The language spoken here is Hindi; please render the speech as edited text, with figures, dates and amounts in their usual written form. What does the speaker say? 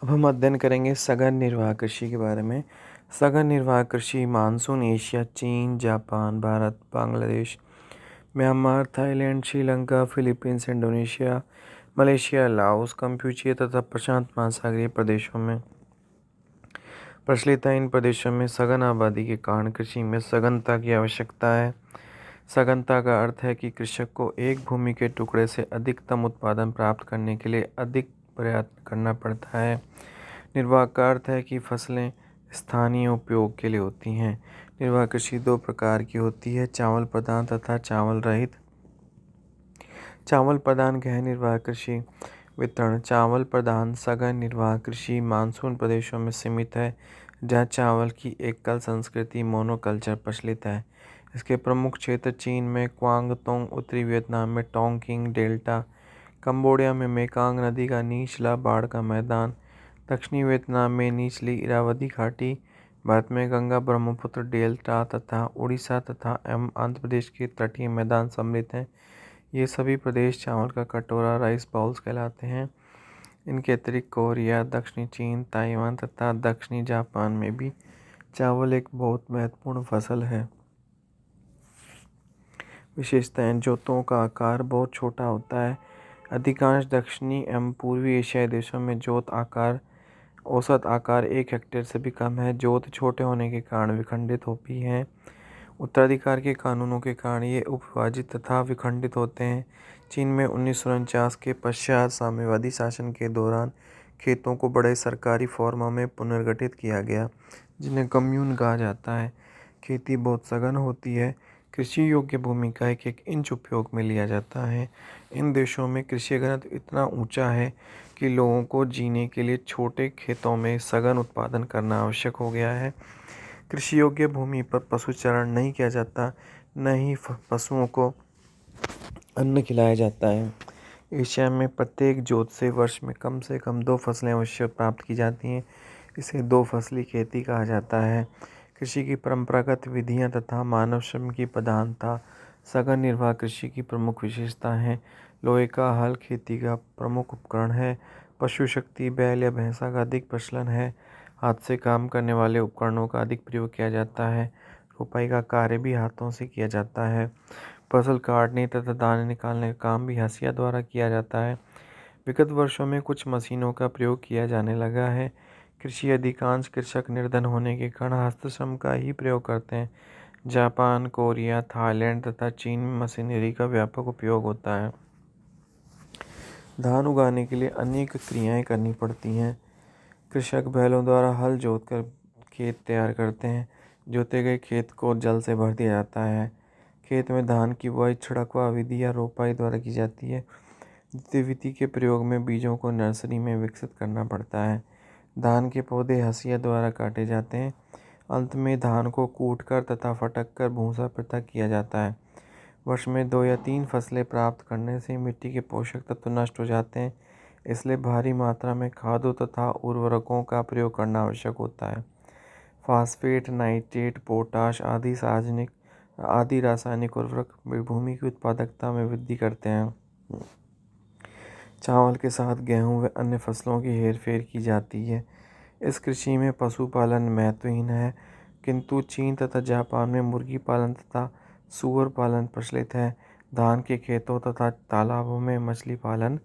अब हम अध्ययन करेंगे सघन निर्वाह कृषि के बारे में। सघन निर्वाह कृषि मानसून एशिया, चीन, Japan, Bharat, Bangladesh, Myanmar, Thailand, Sri Lanka, Philippines, Indonesia, Malaysia, Laos, Kampuchea तथा प्रशांत महासागरीय प्रदेशों में प्रचलित है। इन प्रदेशों में सघन आबादी के कारण कृषि में सघनता की आवश्यकता है। सघनता का अर्थ है कि कृषक को एक भूमि के टुकड़े से अधिकतम उत्पादन प्राप्त करने के लिए अधिक प्रयत्न करना पड़ता है। निर्वाह का अर्थ है कि फसलें स्थानीय उपयोग के लिए होती हैं। निर्वाह कृषि दो प्रकार की होती है, चावल प्रधान तथा चावल रहित। चावल प्रधान गहन निर्वाह कृषि वितरण। चावल प्रधान सघन निर्वाह कृषि मानसून प्रदेशों में सीमित है, जहाँ चावल की एकल संस्कृति मोनोकल्चर प्रचलित है। इसके प्रमुख क्षेत्र चीन में क्वांगतोंग, उत्तरी वियतनाम में टोंगकिंग डेल्टा, कंबोडिया में मेकांग नदी का निचला बाढ़ का मैदान, दक्षिणी वियतनाम में निचली इरावदी घाटी, भारत में गंगा ब्रह्मपुत्र डेल्टा तथा उड़ीसा तथा एवं आंध्र प्रदेश के तटीय मैदान सम्मिलित हैं। ये सभी प्रदेश चावल का कटोरा राइस बाउल्स कहलाते हैं। इनके अतिरिक्त कोरिया, दक्षिणी चीन, ताइवान तथा दक्षिणी जापान में भी चावल एक बहुत महत्वपूर्ण फसल है। विशेषताएं: जोतों का आकार बहुत छोटा होता है। अधिकांश दक्षिणी एवं पूर्वी एशियाई देशों में जोत औसत आकार 1 हेक्टेयर से भी कम है। जोत छोटे होने के कारण विखंडित होती हैं। उत्तराधिकार के कानूनों के कारण ये उपविभाजित तथा विखंडित होते हैं। चीन में 1949 के पश्चात साम्यवादी शासन के दौरान खेतों को बड़े सरकारी फॉर्मों में पुनर्गठित किया गया, जिन्हें कम्यून कहा जाता है। खेती बहुत सघन होती है। कृषि योग्य भूमि का 1-1 इंच उपयोग में लिया जाता है। इन देशों में कृषि घनत्व इतना ऊंचा है कि लोगों को जीने के लिए छोटे खेतों में सघन उत्पादन करना आवश्यक हो गया है। कृषि योग्य भूमि पर पशु चारण नहीं किया जाता, न ही पशुओं को अन्न खिलाया जाता है। एशिया में प्रत्येक जोत से वर्ष में कम से कम 2 फसलें अवश्य प्राप्त की जाती हैं। इसे 2 फसली खेती कहा जाता है। कृषि की परंपरागत विधियां तथा मानव श्रम की प्रधानता सघन निर्वाह कृषि की प्रमुख विशेषता है। लोहे का हल खेती का प्रमुख उपकरण है। पशु शक्ति बैल या भैंसा का अधिक प्रचलन है। हाथ से काम करने वाले उपकरणों का अधिक प्रयोग किया जाता है। रोपाई का कार्य भी हाथों से किया जाता है। फसल काटने तथा दाने निकालने का काम भी हंसिया द्वारा किया जाता है। विगत वर्षों में कुछ मशीनों का प्रयोग किया जाने लगा है। कृषि अधिकांश कृषक निर्धन होने के कारण हस्तश्रम का ही प्रयोग करते हैं। जापान, कोरिया, थाईलैंड तथा चीन में मशीनरी का व्यापक उपयोग होता है। धान उगाने के लिए अनेक क्रियाएं करनी पड़ती हैं। कृषक बैलों द्वारा हल जोतकर खेत तैयार करते हैं। जोते गए खेत को जल से भर दिया जाता है। खेत में धान की बुआई छिड़कवा विधि या रोपाई द्वारा की जाती है। द्वितीय विधि के प्रयोग में बीजों को नर्सरी में विकसित करना पड़ता है। धान के पौधे हंसिया द्वारा काटे जाते हैं। अंत में धान को कूटकर तथा फटक कर भूसा पृथक किया जाता है। वर्ष में 2 या 3 फसलें प्राप्त करने से मिट्टी के पोषक तत्व नष्ट हो जाते हैं, इसलिए भारी मात्रा में खादों तथा उर्वरकों का प्रयोग करना आवश्यक होता है। फास्फेट, नाइट्रेट, पोटाश आदि रासायनिक उर्वरक भूमि की उत्पादकता में वृद्धि करते हैं। चावल के साथ गेहूं व अन्य फसलों की हेरफेर की जाती है। इस कृषि में पशुपालन महत्वहीन है, किंतु चीन तथा जापान में मुर्गी पालन तथा सूअर पालन प्रचलित है। धान के खेतों तथा तालाबों में मछली पालन